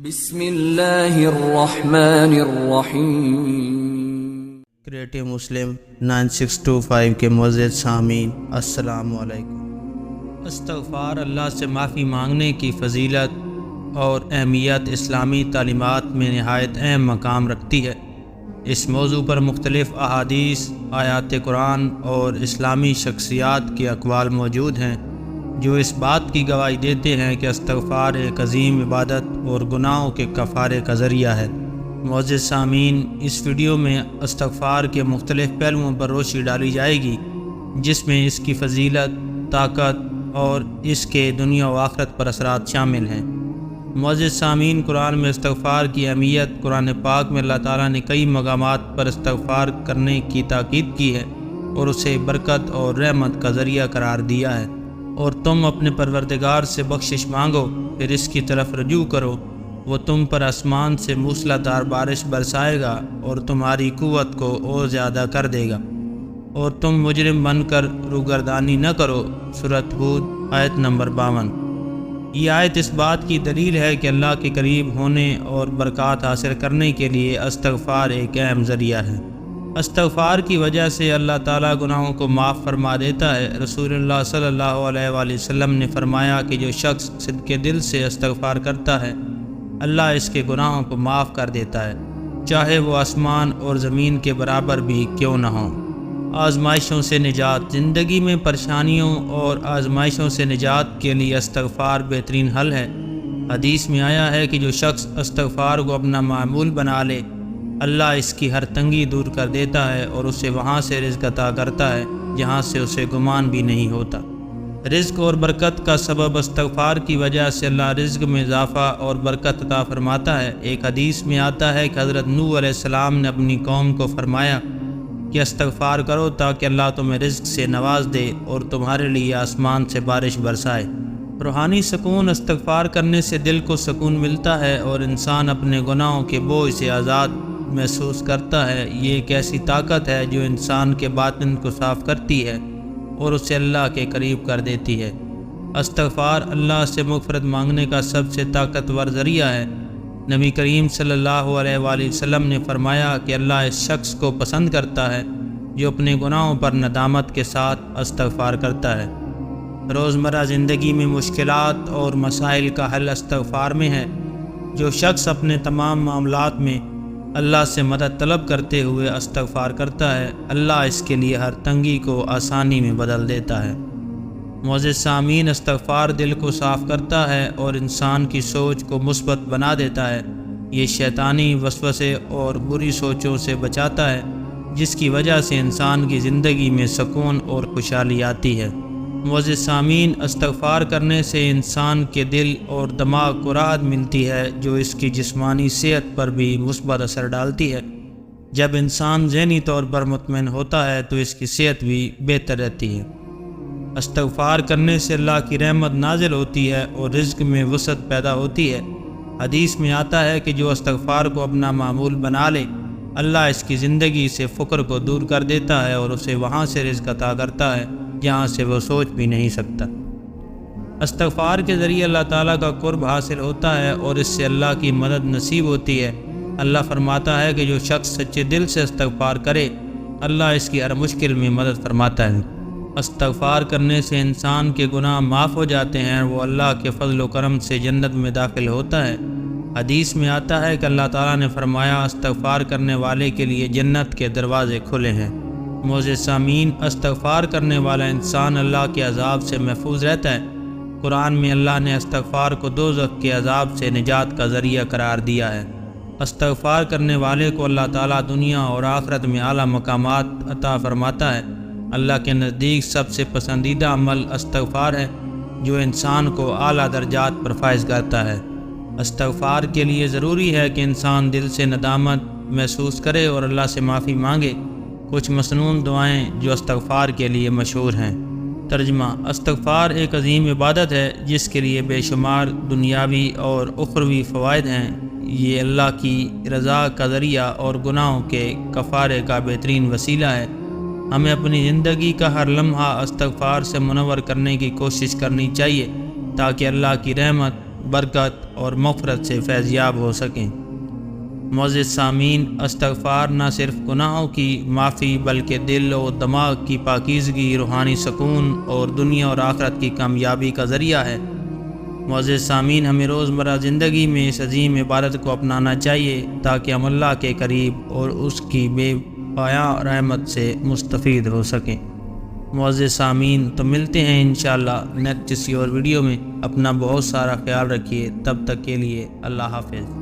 بسم اللہ الرحمن الرحیم۔ کریٹو مسلم 9625 کے معزز سامعین السلام علیکم۔ استغفار اللہ سے معافی مانگنے کی فضیلت اور اہمیت اسلامی تعلیمات میں نہایت اہم مقام رکھتی ہے۔ اس موضوع پر مختلف احادیث، آیات قرآن اور اسلامی شخصیات کے اقوال موجود ہیں جو اس بات کی گواہی دیتے ہیں کہ استغفار ایک عظیم عبادت اور گناہوں کے کفارے کا ذریعہ ہے۔ معزز سامعین، اس ویڈیو میں استغفار کے مختلف پہلوؤں پر روشنی ڈالی جائے گی، جس میں اس کی فضیلت، طاقت اور اس کے دنیا و آخرت پر اثرات شامل ہیں۔ معزز سامعین، قرآن میں استغفار کی اہمیت، قرآن پاک میں اللہ تعالیٰ نے کئی مقامات پر استغفار کرنے کی تاکید کی ہے اور اسے برکت اور رحمت کا ذریعہ قرار دیا ہے۔ اور تم اپنے پروردگار سے بخشش مانگو، پھر اس کی طرف رجوع کرو، وہ تم پر آسمان سے موسلادھار بارش برسائے گا اور تمہاری قوت کو اور زیادہ کر دے گا، اور تم مجرم بن کر روگردانی نہ کرو۔ سورۃ ہود آیت نمبر 52۔ یہ آیت اس بات کی دلیل ہے کہ اللہ کے قریب ہونے اور برکات حاصل کرنے کے لیے استغفار ایک اہم ذریعہ ہے۔ استغفار کی وجہ سے اللہ تعالیٰ گناہوں کو معاف فرما دیتا ہے۔ رسول اللہ صلی اللہ علیہ وآلہ وسلم نے فرمایا کہ جو شخص صدق دل سے استغفار کرتا ہے، اللہ اس کے گناہوں کو معاف کر دیتا ہے، چاہے وہ آسمان اور زمین کے برابر بھی کیوں نہ ہوں۔ آزمائشوں سے نجات۔ زندگی میں پریشانیوں اور آزمائشوں سے نجات کے لیے استغفار بہترین حل ہے۔ حدیث میں آیا ہے کہ جو شخص استغفار کو اپنا معمول بنا لے، اللہ اس کی ہر تنگی دور کر دیتا ہے اور اسے وہاں سے رزق عطا کرتا ہے جہاں سے اسے گمان بھی نہیں ہوتا۔ رزق اور برکت کا سبب استغفار کی وجہ سے اللہ رزق میں اضافہ اور برکت عطا فرماتا ہے۔ ایک حدیث میں آتا ہے کہ حضرت نوح علیہ السلام نے اپنی قوم کو فرمایا کہ استغفار کرو تاکہ اللہ تمہیں رزق سے نواز دے اور تمہارے لیے آسمان سے بارش برسائے۔ روحانی سکون۔ استغفار کرنے سے دل کو سکون ملتا ہے اور انسان اپنے گناہوں کے بوجھ سے آزاد محسوس کرتا ہے۔ یہ ایک ایسی طاقت ہے جو انسان کے باطن کو صاف کرتی ہے اور اسے اللہ کے قریب کر دیتی ہے۔ استغفار اللہ سے مغفرت مانگنے کا سب سے طاقتور ذریعہ ہے۔ نبی کریم صلی اللہ علیہ وآلہ وسلم نے فرمایا کہ اللہ اس شخص کو پسند کرتا ہے جو اپنے گناہوں پر ندامت کے ساتھ استغفار کرتا ہے۔ روزمرہ زندگی میں مشکلات اور مسائل کا حل استغفار میں ہے۔ جو شخص اپنے تمام معاملات میں اللہ سے مدد طلب کرتے ہوئے استغفار کرتا ہے، اللہ اس کے لیے ہر تنگی کو آسانی میں بدل دیتا ہے۔ معزز سامعین، استغفار دل کو صاف کرتا ہے اور انسان کی سوچ کو مثبت بنا دیتا ہے۔ یہ شیطانی وسوسے اور بری سوچوں سے بچاتا ہے، جس کی وجہ سے انسان کی زندگی میں سکون اور خوشحالی آتی ہے۔ معزز سامعین، استغفار کرنے سے انسان کے دل اور دماغ کو راحت ملتی ہے جو اس کی جسمانی صحت پر بھی مثبت اثر ڈالتی ہے۔ جب انسان ذہنی طور پر مطمئن ہوتا ہے تو اس کی صحت بھی بہتر رہتی ہے۔ استغفار کرنے سے اللہ کی رحمت نازل ہوتی ہے اور رزق میں وسعت پیدا ہوتی ہے۔ حدیث میں آتا ہے کہ جو استغفار کو اپنا معمول بنا لے، اللہ اس کی زندگی سے فقر کو دور کر دیتا ہے اور اسے وہاں سے رزق عطا کرتا ہے جہاں سے وہ سوچ بھی نہیں سکتا۔ استغفار کے ذریعے اللہ تعالیٰ کا قرب حاصل ہوتا ہے اور اس سے اللہ کی مدد نصیب ہوتی ہے۔ اللہ فرماتا ہے کہ جو شخص سچے دل سے استغفار کرے، اللہ اس کی ہر مشکل میں مدد فرماتا ہے۔ استغفار کرنے سے انسان کے گناہ معاف ہو جاتے ہیں، وہ اللہ کے فضل و کرم سے جنت میں داخل ہوتا ہے۔ حدیث میں آتا ہے کہ اللہ تعالیٰ نے فرمایا، استغفار کرنے والے کے لیے جنت کے دروازے کھلے ہیں۔ معزز سامعین، استغفار کرنے والا انسان اللہ کے عذاب سے محفوظ رہتا ہے۔ قرآن میں اللہ نے استغفار کو دوزخ کے عذاب سے نجات کا ذریعہ قرار دیا ہے۔ استغفار کرنے والے کو اللہ تعالیٰ دنیا اور آخرت میں اعلیٰ مقامات عطا فرماتا ہے۔ اللہ کے نزدیک سب سے پسندیدہ عمل استغفار ہے جو انسان کو اعلیٰ درجات پر فائز کرتا ہے۔ استغفار کے لیے ضروری ہے کہ انسان دل سے ندامت محسوس کرے اور اللہ سے معافی مانگے۔ کچھ مسنون دعائیں جو استغفار کے لیے مشہور ہیں۔ ترجمہ: استغفار ایک عظیم عبادت ہے جس کے لیے بے شمار دنیاوی اور اخروی فوائد ہیں۔ یہ اللہ کی رضا کا ذریعہ اور گناہوں کے کفارے کا بہترین وسیلہ ہے۔ ہمیں اپنی زندگی کا ہر لمحہ استغفار سے منور کرنے کی کوشش کرنی چاہیے تاکہ اللہ کی رحمت برکت اور مغفرت سے فیضیاب ہو سکیں۔ معزز سامعین، استغفار نہ صرف گناہوں کی معافی بلکہ دل و دماغ کی پاکیزگی، روحانی سکون اور دنیا اور آخرت کی کامیابی کا ذریعہ ہے۔ معزز سامعین، ہمیں روزمرہ زندگی میں اس عظیم عبادت کو اپنانا چاہیے تاکہ ہم اللہ کے قریب اور اس کی بے پایاں رحمت سے مستفید ہو سکیں۔ معزز سامعین، تو ملتے ہیں انشاءاللہ نیکسٹ کسی اور ویڈیو میں۔ اپنا بہت سارا خیال رکھیے، تب تک کے لیے اللہ حافظ۔